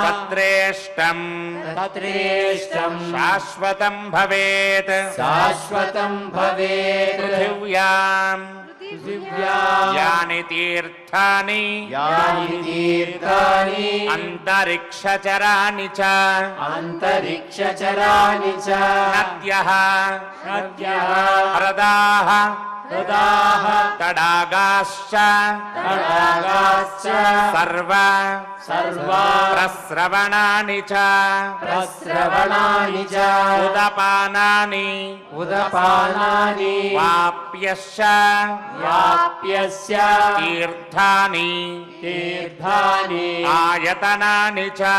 तत्रेष्टम् शाश्वतं भवेत् पृथिव्याम् पृथिव्याम् यानि तीर्थानि यानि तीर्थानि अंतरिक्षचराणि च अन्तरिक्षचराणि च नद्यः नद्यः ह्रदाः हृदाः तडागाश्च तडागाश्च सर्वा प्रस्रवणानि च प्रस्रवणानि च उदपानानि उदपानानि वाप्यश्च व्याप्यस्य तीर्थानि तीर्थानि आयतनानि च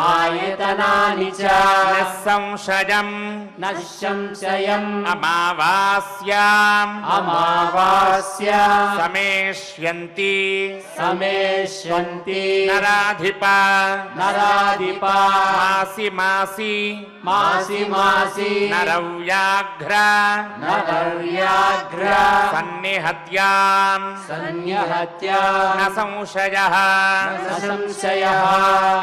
आयतनानि च निःसंशयम् न संशयम् अमावास्याम् अमावास्या समेष्यन्ति समेष्यन्ति नराधिपा नराधिपा मासि मासि मासि मासि नरव्याघ्र नरव्याघ्र सन्निहत्याम् संहत्या न संशयः न संशयः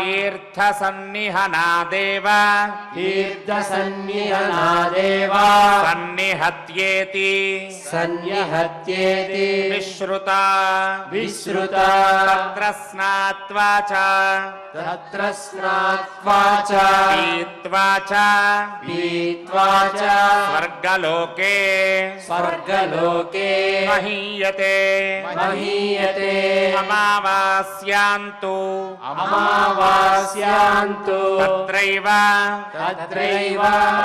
तीर्थसन्निहनादेव तीर्थसन्निहनादेव सन्निहत्येति संहत्येति विश्रुता विश्रुता तत्र स्नात्वा च तत्र स्नात्वा च पीत्वा च पीत्वा च स्वर्गलोके स्वर्गलोके महीयते महीयते अमावास्यान्तु अमावास्यान्तु तत्रैव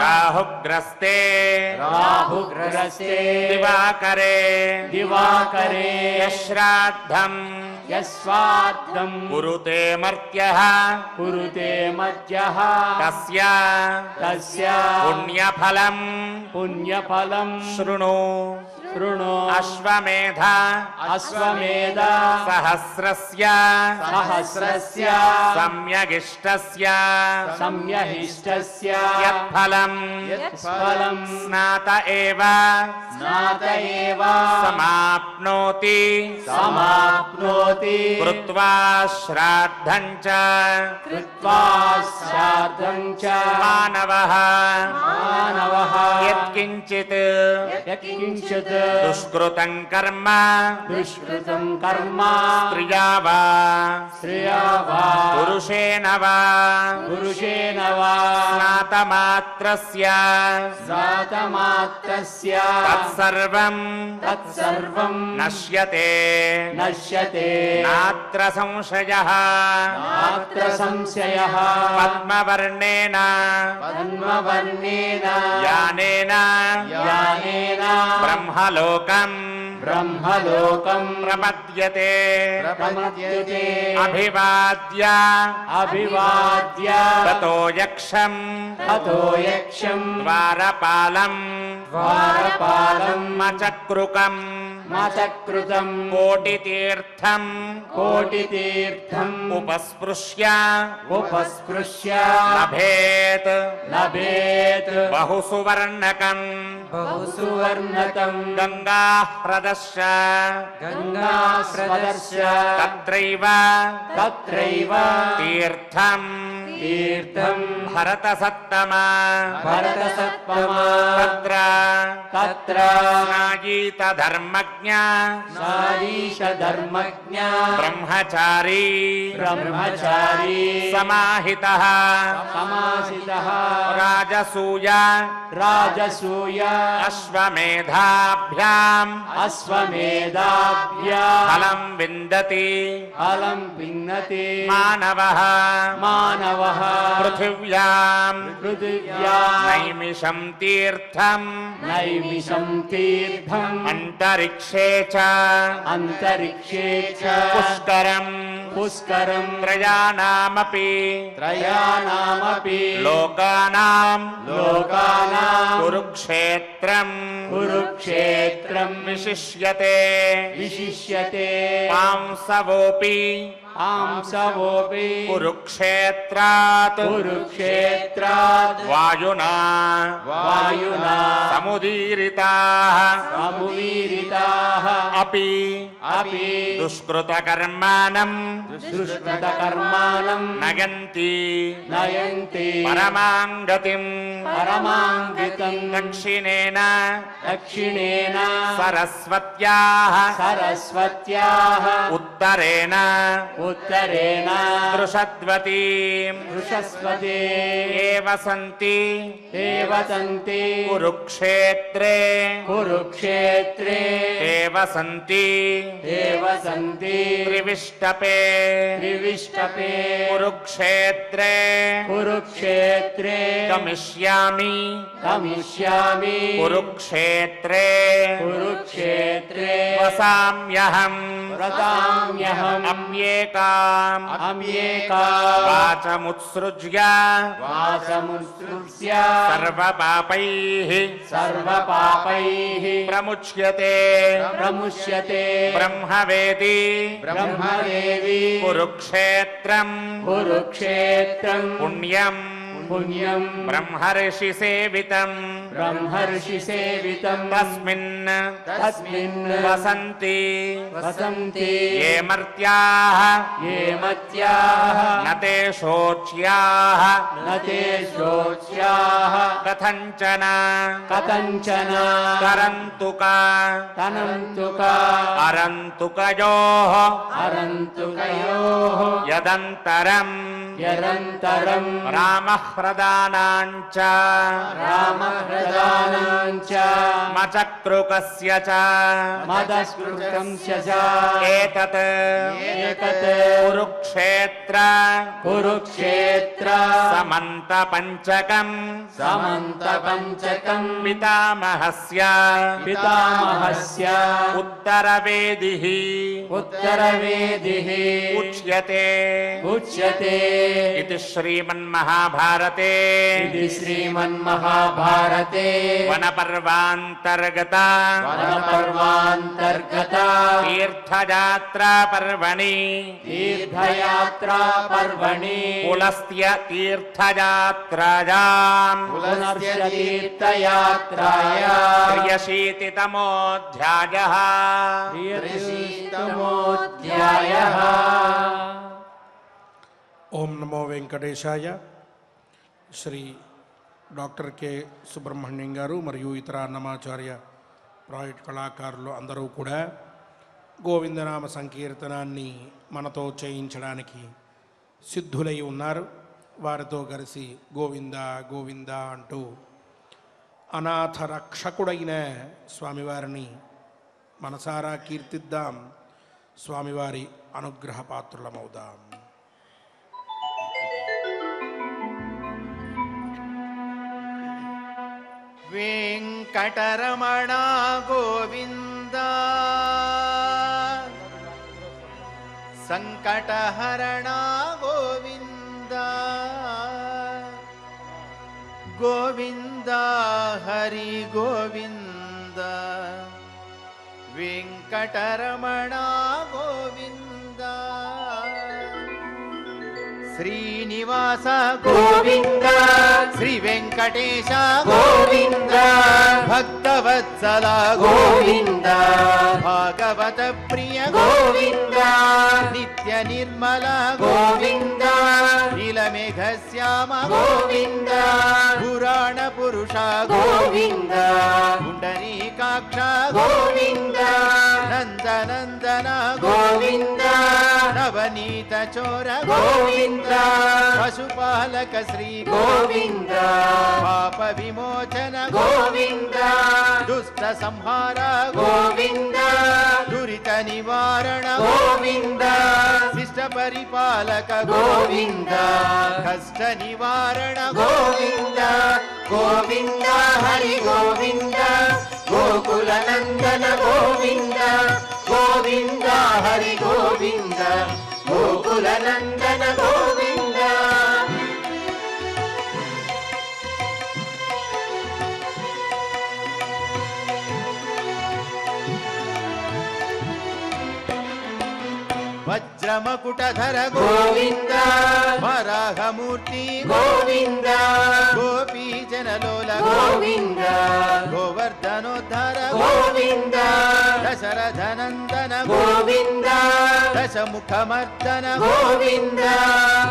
राहुग्रस्ते राहुग्रस्ते दिवाकरे दिवाकरे यश्राद्धम् यस्वार्थम् कुरुते मर्त्यः कुरुते मध्यः तस्य पुण्यफलम् शृणु अश्वमेध सहस्रस्य सम्यगिष्टस्य यत्फलम् स्नात एव समाप्नोति कृत्वा श्राद्धं च मानवः यत्किञ्चित् दुष्कृतं कर्म स्त्रिया वा पुरुषेण वा स्नातमात्रस्य तत्सर्वं नश्यते नात्र संशयः पद्मवर्णेन यानेन ब्रह्मलोकम् प्रपद्यते अभिवाद्य ततो यक्षम् द्वारपालम् मचक्रुकम् कोटितीर्थम् उपस्पृश्य लभेत् बहुसुवर्णकम् गङ्गाह्रदश्च तत्रैव तीर्थम् भरतसत्तमा तत्र स्नायीतधर्मज्ञ ब्रह्मचारी समाहितः राजसूय अश्वमेधाभ्याम् फलं विन्दति मानवः पृथिव्याम् नैमिषं तीर्थम् अन्तरिक्षे च पुष्करम् त्रयाणामपि लोकानाम् कुरुक्षेत्रम् विशिष्यते पांसवोऽपि आंसवोऽपि कुरुक्षेत्रात् कुरुक्षेत्रात् वायुना वायुना समुदीरिताः समुदीरिताः अपि अपि दुष्कृतकर्माणम् दुष्कृतकर्माणं नयन्ति नयन्ति परमां गतिम् परमाङ्गितं दक्षिणेन दक्षिणेन सरस्वत्याः सरस्वत्याः उत्तरेण उत्तरेण दृशद्वतीम् वृषस्पते एव सन्ति एव सन्ति कुरुक्षेत्रे कुरुक्षेत्रे एव सन्ति एव सन्ति त्रिविष्टपे त्रिविष्टपे कुरुक्षेत्रे कुरुक्षेत्रे गमिष्यामि गमिष्यामि कुरुक्षेत्रे कुरुक्षेत्रे वसाम्यहम् व्रताम्यहम् अम्येकाम् अम्येका वाचमुत्सृज्य वाचमुत्सृज्य सर्वपापैः सर्वपापैः प्रमुच्यते प्रमुच्यते ब्रह्मवेदी ब्रह्मदेवी कुरुक्षेत्रम् कुरुक्षेत्रम् पुण्यम् पुण्यम् ब्रह्मर्षिसेवितम् ब्रह्मर्षिसेवितम् तस्मिन् तस्मिन् वसन्ति वसन्ति ये मर्त्याः ये मत्याः न ते शोच्याः न ते शोच्याः कथञ्चन कथञ्चन करन्तुका तनन्तुका अरन्तुकयोः अरन्तुकयोः यदन्तरम् यदन्तरम् रामः प्रदानाञ्च रामप्रदानाञ्च मचक्रुकस्य च मदस्कृतंस्य च एतत् एतत् कुरुक्षेत्र कुरुक्षेत्र समन्तपञ्चकम् समन्तपञ्चकम् पितामहस्य पितामहस्य उत्तरवेदिः उत्तरवेदिः उच्यते उच्यते इति श्रीमन्महाभारते इति श्रीमन्महाभारते वनपर्वान्तर्गता वनपर्वान्तर्गता तीर्थयात्रा पर्वणि तीर्थयात्रा पर्वणि पुलस्त्य तीर्थयात्रायाम् पुनर्तीर्थयात्रायाम् 83तमोऽध्यायः प्रियशीतमोऽध्यायः ఓం నమో వెంకటేశాయ. శ్రీ డాక్టర్ కె సుబ్రహ్మణ్యం గారు మరియు ఇతర అన్నమాచార్య ప్రాజెక్ట్ కళాకారులు అందరూ కూడా గోవిందనామ సంకీర్తనాన్ని మనతో చేయించడానికి సిద్ధులై ఉన్నారు. వారితో కలిసి గోవింద గోవింద అంటూ అనాథ రక్షకుడైన స్వామివారిని మనసారా కీర్తిద్దాం. స్వామివారి అనుగ్రహ పాత్రులమవుదాం. వెంకటరమణ గోవింద సంకటహరణ గోవింద గోవింద హరి గోవింద వెంకటరమణ గోవింద శ్రీనివాస గోవింద శ్రీ వెంకటేశ గోవింద భక్తవత్సల గోవింద భాగవత ప్రియ గోవింద నిత్య నిర్మల గోవింద నీలమేఘ శ్యామ గోవింద పురాణ పురుష గోవింద పుండరీకాక్ష గోవింద నందనందన గోవింద నవనీత చోర గోవింద పశుపాలక శ్రీ గోవింద పాప విమోచన గోవింద దుష్ట సంహార గోవింద దురిత నివారణ గోవింద శిష్ట పరిపాలక గోవింద కష్ట నివారణ గోవింద గోవింద హరి గోవింద గోకుల నందన గోవింద గోవింద హరి గోవింద గోకుల నందన గోవింద వజ్రమకుటధర గోవింద వరాహమూర్తి గోవింద గోపీజనలోల గోవింద గోవర్ధనోద్ధర గోవింద దశరథనందన గోవింద దశముఖమర్దన గోవింద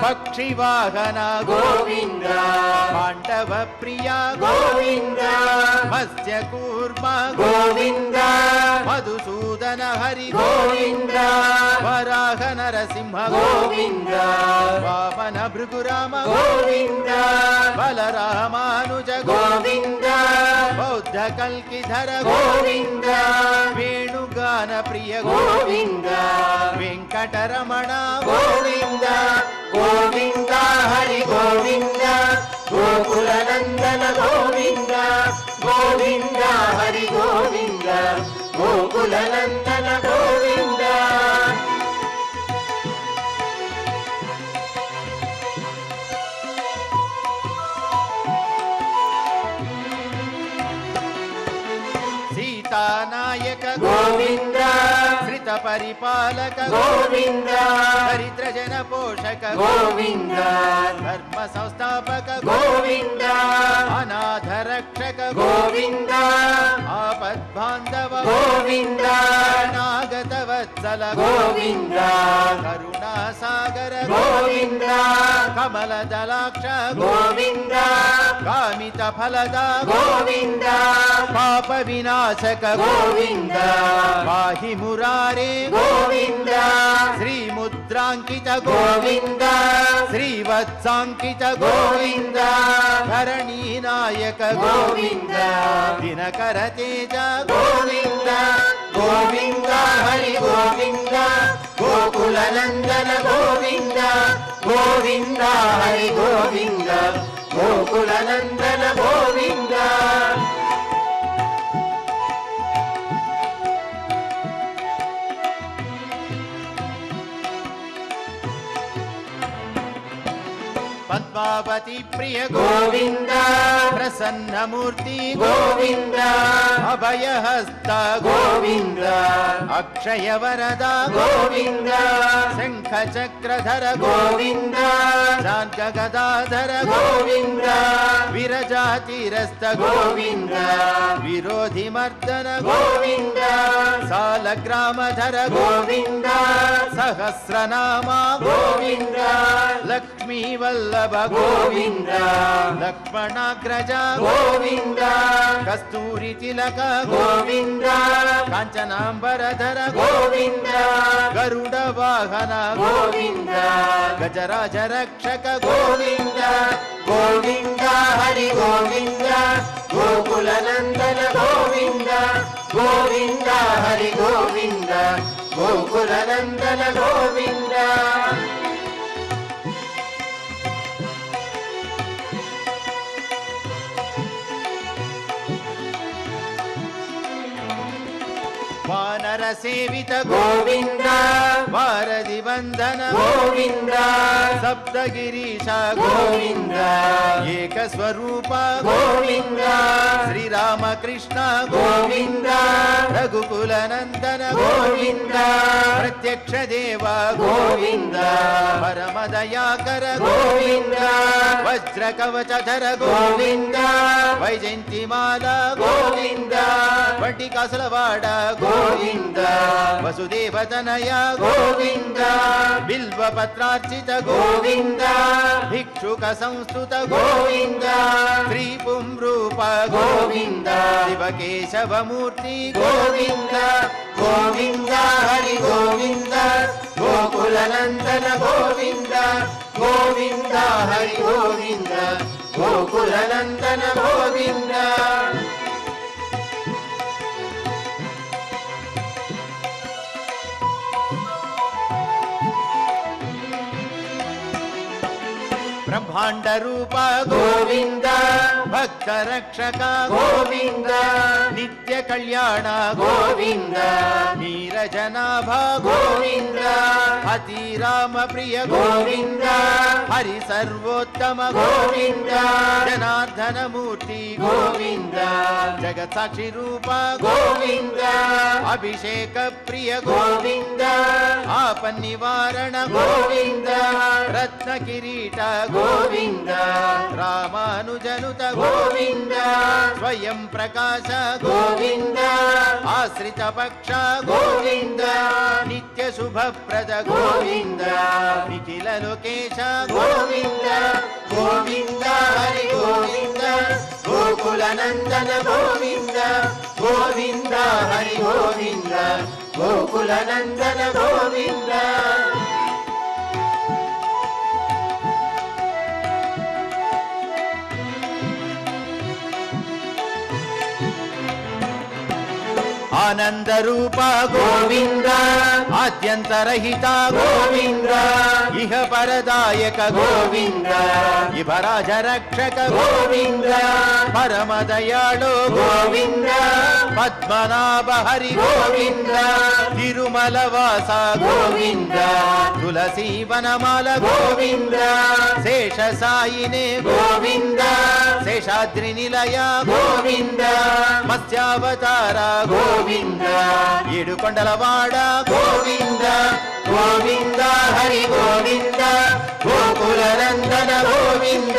పక్షివాహన గోవింద పాండవ ప్రియ గోవింద మత్స్యకూర్మ గోవింద మధుసూదన హరి గోవింద వరాహ నరసింహ గోవింద వామన భృగురామ గోవింద బలరామానుజ గోవింద బౌద్ధ కల్కిధర గోవింద వేణుగాన ప్రియ గోవింద వెంకటరమణ గోవింద గోవింద హరి గోవింద గోకుల నందన గోవింద గోవింద హరి గోవింద గోకుల నందన గోవింద సీతానాయక గోవింద శ్రిత పరిపాలక గోవింద దరిద్ర జన పోషక గోవింద ధర్మ సంస్థాపక గోవింద అనాథ రక్షక గోవింద ఆపద్బాంధవ గోవింద నాగత వత్సల గోవింద కరుణా సాగర గోవింద కమల దళాక్ష గోవింద కామిత ఫలద గోవింద పాప వినాశక గోవింద పాహి మురారే గోవింద శ్రీముద్రాంకిత గోవింద శ్రీవత్సాంకిత గోవింద ధరణీ నాయక గోవింద దినకర తేజ గోవింద గోవింద హరి గోవింద గోకుల నందన గోవింద గోవింద హరి గోవింద గోకుల నందన గోవింద పద్మావతి ప్రియ గోవింద ప్రసన్నమూర్తి గోవింద అభయహస్త గోవింద అక్షయ వరద గోవింద శంఖ చక్రధర గోవింద శాంత గదాధర గోవింద విరజాతిరస్త గోవింద విరోధి మర్దన గోవింద సాలగ్రామధర గోవింద సహస్రనామ గోవింద లక్ష్మీ వల్లభ గోవింద లక్ష్మణాగ్రజ గోవింద కస్తూరి తిలక గోవింద కాంచనాంబరధర గోవింద గరుడ వాహన గోవింద గజరాజ రక్షక గోవింద గోవింద హరి గోవింద గోకుల నందన గోవింద గోవింద హరి గోవింద గోకుల నందన గోవింద వానర సేవిత గోవింద వారధి వందన గోవింద సప్తగిరీశ గోవింద ఏక స్వరూప గోవింద శ్రీరామకృష్ణ గోవింద రఘుకుల నందన గోవింద ప్రత్యక్ష దేవ గోవింద పరమదయాకర గోవింద వజ్ర కవచధర గోవింద వైజయంతిమాల గోవింద వటికాసులవాడ గోవింద వసుదేవతనయ గోవింద బిల్వ పత్రార్చిత గోవింద భిక్షుక సంస్థుత గోవింద శ్రీ పుంరూప గోవింద శివకేశవమూర్తి గోవింద గోవింద హరి గోవింద గోకుల నందన గోవింద గోవింద హరి గోవింద గోకుల నందన గోవింద బ్రహ్మా भाण्डरूप गोविन्द भक्तरक्षक गोविन्द नित्य कल्याण गोविन्द नीरजनाभ गोविन्द अतिराम प्रिय गोविन्द हरि सर्वोत्तम गोविन्द जनार्दन मूर्ति गोविन्द जगत्साक्षि रूप गोविन्द अभिषेक प्रिय गोविन्द आपन्निवारण गोविन्द रत्न किरीट गोविन्द रामानुजनुत गोविन्द स्वयं प्रकाश गोविन्द आश्रित पक्ष गोविन्द नित्य शुभ प्रद गोविन्द निखिल लोकेश गोविन्द गोविन्द हरि गोविन्द गोकुलनन्दन गोविन्द गोविन्द हरि गोविन्द गोकुलनन्दन गोविन्द आनंद रूप गोविन्द आद्यन्तरहित गोविन्द इह परदायक गोविन्द इभराज रक्षक गोविन्द परम दयाळु गोविन्द पद्मनाभ हरि गोविन्द तिरुमल वास गोविन्द तुलसी वनमाल गोविन्द शेष सायिने गोविन्द शेषाद्रि निलय गोविन्द मत्स्यावतार गोविन्द ఏడుకొండలవాడ गोविन्द गोविन्द हरि गोविन्द गोकुलनन्दन गोविन्द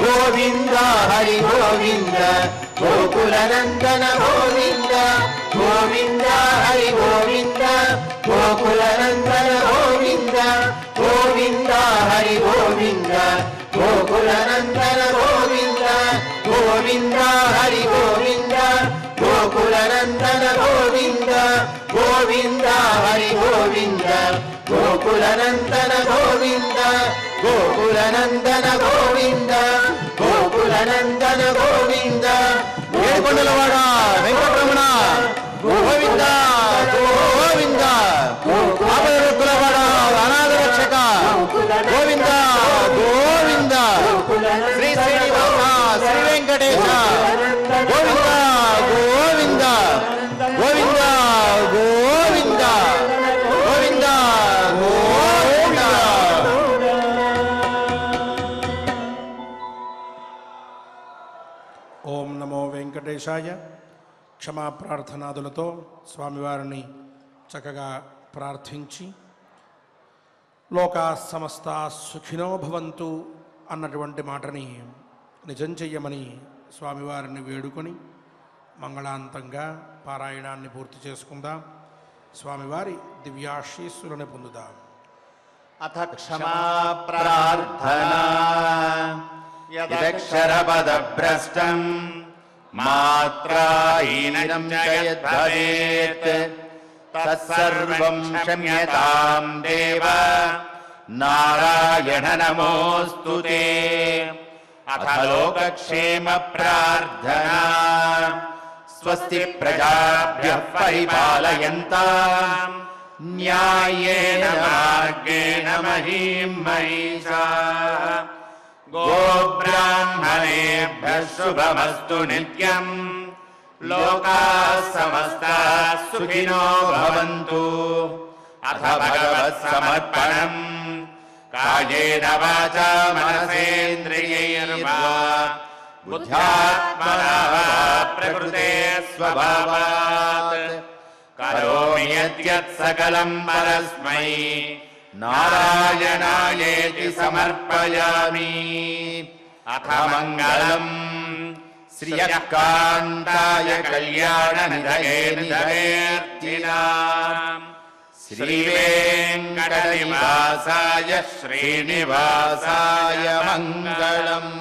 गोविन्द हरि गोविन्द गोकुलनन्दन गोविन्द गोविन्द हरि गोविन्द गोकुलनन्दन गोविन्द गोविन्द हरि गोविन्द गोकुलनन्दन गोविन्द गोविन्द हरि गोविन्द गोकुलनन्दन गोविन्द गोविन्द हरि गोविन्द गोकुलनन्दन गोविन्द गोकुलनन्दन गोविन्द गोकुलनन्दन गोविन्द ఏడుకొండలవాడ వెంకటరమణ గోవింద గోవింద ఆపదకులవాడ అనాథ రక్షక గోవింద గోవింద శ్రీ శ్రీనివాస శ్రీ వెంకటేశ గోవింద గోవింద గోవింద గోవింద గోవింద గోవింద ఓం నమో వెంకటేశాయ. క్షమా ప్రార్థనాదులతో స్వామివారిని చక్కగా ప్రార్థించి లోకా సమస్త సుఖినో భవంతు అన్నటువంటి మాటని నిజం చెయ్యమని స్వామివారిని వేడుకొని మంగళాంతంగా పారాయణాన్ని పూర్తి చేసుకుందాం. స్వామివారి దివ్యాశీస్సులను పొందుదాం. अथ क्षमा प्रार्थना यदक्षरपदभ्रष्टम् मात्राहीनं च यद्भवेत् तत्सर्वं क्षम्यतां देव नारायण नमोऽस्तु ते. अथ लोकक्षेम प्रार्थना स्वस्ति प्रजाभ्यः परिपालयन्ताम् न्यायेन मार्गेण महीं महिषाः. गोब्राह्मणेभ्यः शुभमस्तु नित्यम् लोकाः समस्ताः सुखिनो भवन्तु. अथ भगवत्समर्पणम् कायेन वाचा मनसेन्द्रियैर्वा बुद्ध्यात्मना वा प्रकृते स्वभावात् करोमि यद्यत् सकलं परस्मै नारायणायेति समर्पयामि. अथ मङ्गलम् श्रियः कान्ताय कल्याणनिधये निधयेऽर्थिनाम् श्रीवेङ्कटनिवासाय श्रीनिवासाय मङ्गलम्.